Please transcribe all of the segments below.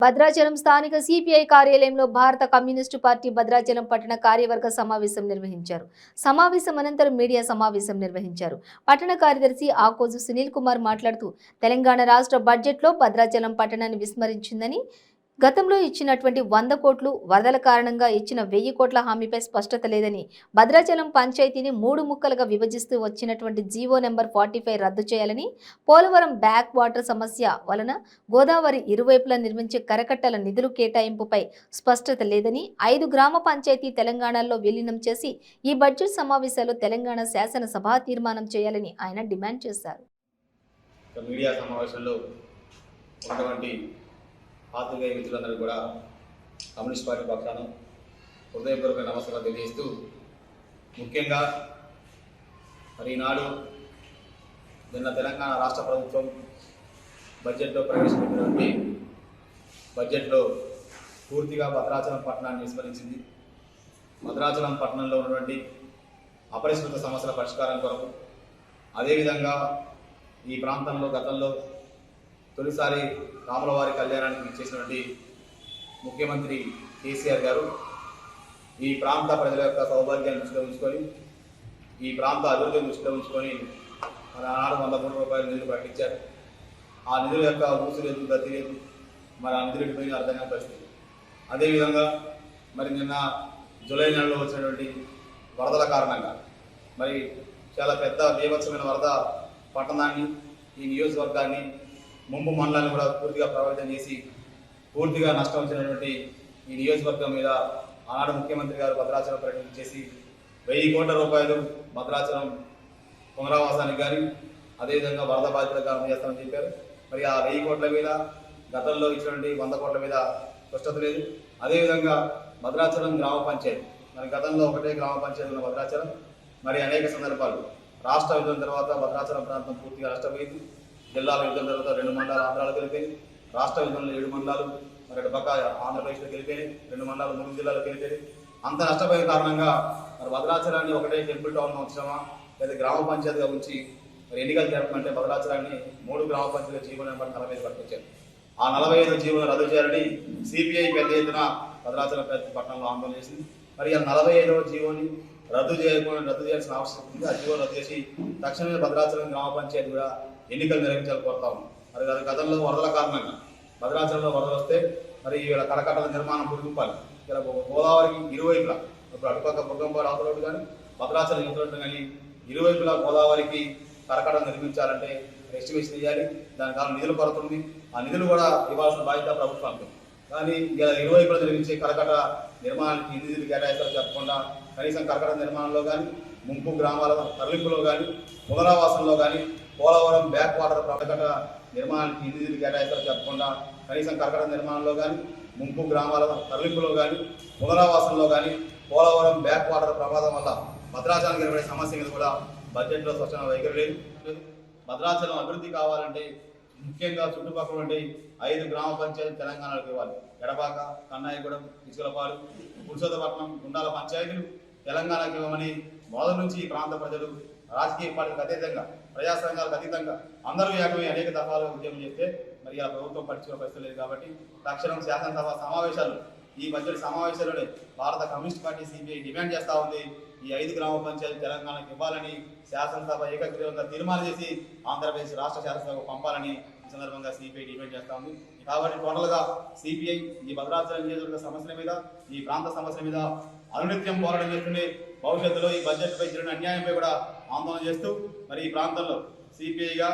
భద్రాచలం స్థానిక సిపిఐ కార్యాలయంలో భారత కమ్యూనిస్టు పార్టీ భద్రాచలం పట్టణ కార్యవర్గ సమావేశం నిర్వహించారు. సమావేశం అనంతరం మీడియా సమావేశం నిర్వహించారు. పట్టణ కార్యదర్శి ఆకోజు సునీల్ కుమార్ మాట్లాడుతూ తెలంగాణ రాష్ట్ర బడ్జెట్లో భద్రాచలం పట్టణాన్ని విస్మరించిందని, గతంలో ఇచ్చినటువంటి 100 కోట్లు వరదల కారణంగా ఇచ్చిన 1000 కోట్ల హామీపై స్పష్టత లేదని, భద్రాచలం పంచాయతీని 3 ముక్కలుగా విభజిస్తూ వచ్చినటువంటి జీవో నెంబర్ 45 రద్దు చేయాలని, పోలవరం బ్యాక్ వాటర్ సమస్య వలన గోదావరి ఇరువైపులా నిర్మించే కరకట్టల నిధులు కేటాయింపుపై స్పష్టత లేదని, 5 గ్రామ పంచాయతీ తెలంగాణలో విలీనం చేసి ఈ బడ్జెట్ సమావేశాల్లో తెలంగాణ శాసనసభ తీర్మానం చేయాలని ఆయన డిమాండ్ చేశారు. మీడియా సమావేశంలో ఉన్నటువంటి పాత్రికేయ మిత్రులందరూ కూడా కమ్యూనిస్ట్ పార్టీ పక్షాన హృదయపూర్వక నమస్కారాలు తెలియజేస్తూ, ముఖ్యంగా మరి ఈనాడు నిన్న తెలంగాణ రాష్ట్ర ప్రభుత్వం బడ్జెట్లో ప్రవేశపెట్టినటువంటి బడ్జెట్లో పూర్తిగా భద్రాచలం పట్టణాన్ని విస్మరించింది. భద్రాచలం పట్టణంలో ఉన్నటువంటి అపరిష్కృత సమస్యల పరిష్కారం కొరకు, అదేవిధంగా ఈ ప్రాంతంలో గతంలో తొలిసారి రాములవారి కళ్యాణానికి ఇచ్చేసినటువంటి ముఖ్యమంత్రి కేసీఆర్ గారు ఈ ప్రాంత ప్రజల యొక్క సౌభాగ్యాన్ని దృష్టిలో ఉంచుకొని, ఈ ప్రాంత అభివృద్ధిని దృష్టిలో ఉంచుకొని మరి ఆనాడు 100 కోట్ల రూపాయల నిధులు ప్రకటించారు. ఆ నిధుల యొక్క ఊసు లేదు, గతి లేదు, మరి ఆ నిధులు ఎటుపోయిన అర్థం కాని పరిస్థితి. అదేవిధంగా మరి నిన్న జూలై నెలలో వచ్చినటువంటి వరదల కారణంగా మరి చాలా పెద్ద బీభత్సమైన వరద పట్టణాన్ని, ఈ నియోజకవర్గాన్ని, ముంపు మండలాన్ని కూడా పూర్తిగా ప్రభావితం చేసి పూర్తిగా నష్టం వచ్చినటువంటి ఈ నియోజకవర్గం మీద ఆనాడు ముఖ్యమంత్రి గారు భద్రాచలం పర్యటన చేసి 1000 కోట్ల రూపాయలు భద్రాచలం పునరావాసానికి కానీ అదేవిధంగా వరద బాధితులకు అందజేస్తామని చెప్పారు. మరి ఆ 1000 కోట్ల మీద గతంలో ఇచ్చినటువంటి 100 కోట్ల మీద స్పష్టత లేదు. అదేవిధంగా భద్రాచలం గ్రామ పంచాయతీ, మరి గతంలో ఒకటే గ్రామ పంచాయతీ ఉన్న భద్రాచలం మరి అనేక సందర్భాలు రాష్ట్ర విభజన తర్వాత భద్రాచలం ప్రాంతం పూర్తిగా నష్టపోయింది. జిల్లాల విభజన తర్వాత 2 మండలాలు ఆంధ్రాలోకి వెళ్ళిపోయింది. రాష్ట్ర విభజనలో 7 మండలాలు మరి అటు పక్క ఆంధ్రప్రదేశ్లోకి వెళ్ళిపోయినాయి. 2 మండలాలు 3 జిల్లాలకు వెళ్ళిపోయాయి. అంత నష్టపోయిన కారణంగా మరి భద్రాచలాన్ని ఒకటే టెంపుల్ టౌన్గా ఉంచడమా లేదా గ్రామ పంచాయతీగా ఉంచి మరి ఎన్నికలు జరపమంటే భద్రాచలాన్ని 3 గ్రామ పంచాయతీల జీవో నెంబర్ 45 పట్టుకొచ్చారు. ఆ 45 జీవోను రద్దు చేయాలని సిపిఐ పెద్ద ఎత్తున భద్రాచలం పట్టణంలో ఆందోళన చేసింది. మరి ఆ 45వ జీవోని రద్దు చేయాల్సిన అవసరం ఉంది. ఆ జీవో రద్దు చేసి తక్షణమే భద్రాచలం గ్రామ పంచాయతీ కూడా ఎన్నికలు నిర్వహించాలని కోరుతాము. మరి గతంలో వరదల కారణంగా భద్రాచలంలో వరదలు వస్తే మరి ఇలా కరకట్టల నిర్మాణం పురిగింపాలి. ఇలా గోదావరికి ఇరువైపులా, ఇప్పుడు అటుపక్క బుర్గంపాడు అవతల కానీ భద్రాచలం యువత కానీ ఇరువైపులా గోదావరికి కరకట్టలు నిర్మించాలంటే ఎస్టిమేషన్ ఇవ్వాలి. దాని కారణం నిధుల కొరత ఉంది. ఆ నిధులు కూడా ఇవ్వాల్సిన బాధ్యత ప్రభుత్వానికి. కానీ ఇలా ఇరువైపులా నిర్మించే కరకట్ట నిర్మాణానికి నిధులు కేటాయిస్తారో చెప్పకుండా కనీసం కరకట్ట నిర్మాణంలో కానీ, ముంపు గ్రామాల తరలింపులో కానీ, పునరావాసంలో కానీ, పోలవరం బ్యాక్ వాటర్ కరకట్ట నిర్మాణానికి నిధులు కేటాయిస్తారో చెప్పకుండా కనీసం కరకట్ట నిర్మాణంలో కానీ, ముంపు గ్రామాల తరలింపులో కానీ, పునరావాసంలో కానీ, పోలవరం బ్యాక్ వాటర్ ప్రమాదం వల్ల భద్రాచలానికి ఏర్పడే సమస్య మీద కూడా బడ్జెట్లో స్పష్టమైన వైఖరి లేదు. భద్రాచలం అభివృద్ధి కావాలంటే ముఖ్యంగా చుట్టుపక్కల ఉండే 5 గ్రామ పంచాయతీ తెలంగాణకు ఇవ్వాలి. ఎడబాక, కన్నాయగూడెం, ఇసుకలపాడు, పురుషోత్తపట్నం, గుండాల పంచాయతీలు తెలంగాణకు ఇవ్వమని మొదటి నుంచి ఈ ప్రాంత ప్రజలు రాజకీయ పార్టీలకు అతీతంగా, ప్రజా సంఘాలకు అతీతంగా అందరూ ఏకమై అనేక దఫాలుగా ఉద్యమం చేస్తే మరి ఇలా ప్రభుత్వం పట్టించుకునే పరిస్థితి లేదు. కాబట్టి తక్షణం శాసనసభ సమావేశాలు, ఈ బడ్జెట్ సమావేశాల్లోనే భారత కమ్యూనిస్ట్ పార్టీ సిపిఐ డిమాండ్ చేస్తూ ఉంది. ఈ 5 గ్రామ పంచాయతీ తెలంగాణకు ఇవ్వాలని శాసనసభ ఏకగ్రీవంగా తీర్మానం చేసి ఆంధ్రప్రదేశ్ రాష్ట్ర శాసనసభకు పంపాలని ఈ సందర్భంగా సిపిఐ డిమాండ్ చేస్తూ ఉంది. కాబట్టి టోటల్గా సిపిఐ ఈ భద్రాచలం నియోజకవర్గ సమస్యల మీద, ఈ ప్రాంత సమస్యల మీద అనునిత్యం పోరాటం చేస్తుండే భవిష్యత్తులో ఈ బడ్జెట్పై జరిగిన అన్యాయంపై కూడా ఆందోళన చేస్తూ మరి ఈ ప్రాంతంలో సిపిఐగా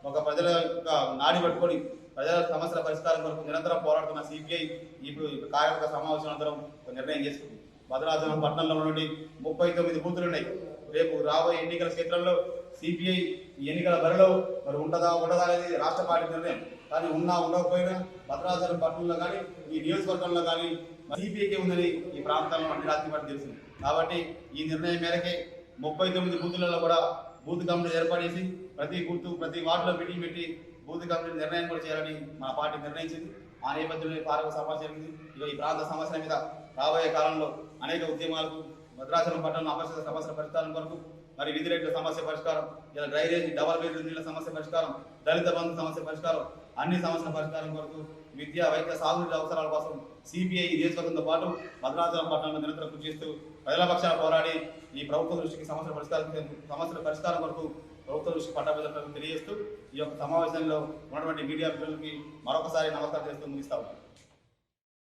ఒక ప్రజల యొక్క నాడి పట్టుకొని ప్రజల సమస్యల పరిష్కారం కొరకు నిరంతరం పోరాడుతున్న సిపిఐ ఇప్పుడు కార్యవర్గ సమావేశం అనంతరం ఒక నిర్ణయం చేసుకుంది. భద్రాచలం పట్టణంలో నుండి 39 బూతులు ఉన్నాయి. రేపు రాబోయే ఎన్నికల క్షేత్రంలో సిపిఐ ఈ ఎన్నికల బరిలో మరి ఉండదా అనేది రాష్ట్ర పార్టీ నిర్ణయం. కానీ ఉండకపోయినా భద్రాచలం పట్టణంలో కానీ ఈ నియోజకవర్గంలో కానీ సిపిఐకి ఉందని ఈ ప్రాంతంలో అన్ని రాజకీయ పార్టీ తెలిసింది. కాబట్టి ఈ నిర్ణయం మేరకే 39 బూతులలో కూడా బూత్ కమిటీ ఏర్పాటు చేసి ప్రతి బూత్, ప్రతి వార్డులో మీటింగ్ పెట్టి బూత్ కమిటీ నిర్ణయం కూడా చేయాలని మా పార్టీ నిర్ణయించింది. ఆ నేపథ్యంలో పార్టీ సమావేశం జరిగింది. ఈ ప్రాంత సమస్యల మీద రాబోయే కాలంలో అనేక ఉద్యమాలకు, భద్రాచలం పట్టణంలో అపరిచిత సమస్యల పరిష్కారం కొరకు మరి విధి రేట్ల సమస్య పరిష్కారం, ఇలా డ్రైనేజ్ డబల్ బెడ్రూమ్ నీళ్ళ సమస్య పరిష్కారం, దళిత బంధు సమస్య పరిష్కారం, అన్ని సమస్యల పరిష్కారం కొరకు విద్య, వైద్య, సాగునీటి అవసరాల కోసం సిపిఐ నియోజకవర్గంతో పాటు భద్రాచలం పట్టణంలో నిరంతరం కృషి చేస్తూ ప్రజల పక్షాన పోరాడి ఈ ప్రభుత్వ దృష్టికి సమస్యల పరిష్కారం కొరకు ప్రభుత్వ దృష్టికి పట్టాభిలకు తెలియజేస్తూ ఈ యొక్క సమావేశంలో ఉన్నటువంటి మీడియా మిత్రులకి మరొకసారి నమస్కారం చేస్తూ ముగిస్తా ఉన్నాను.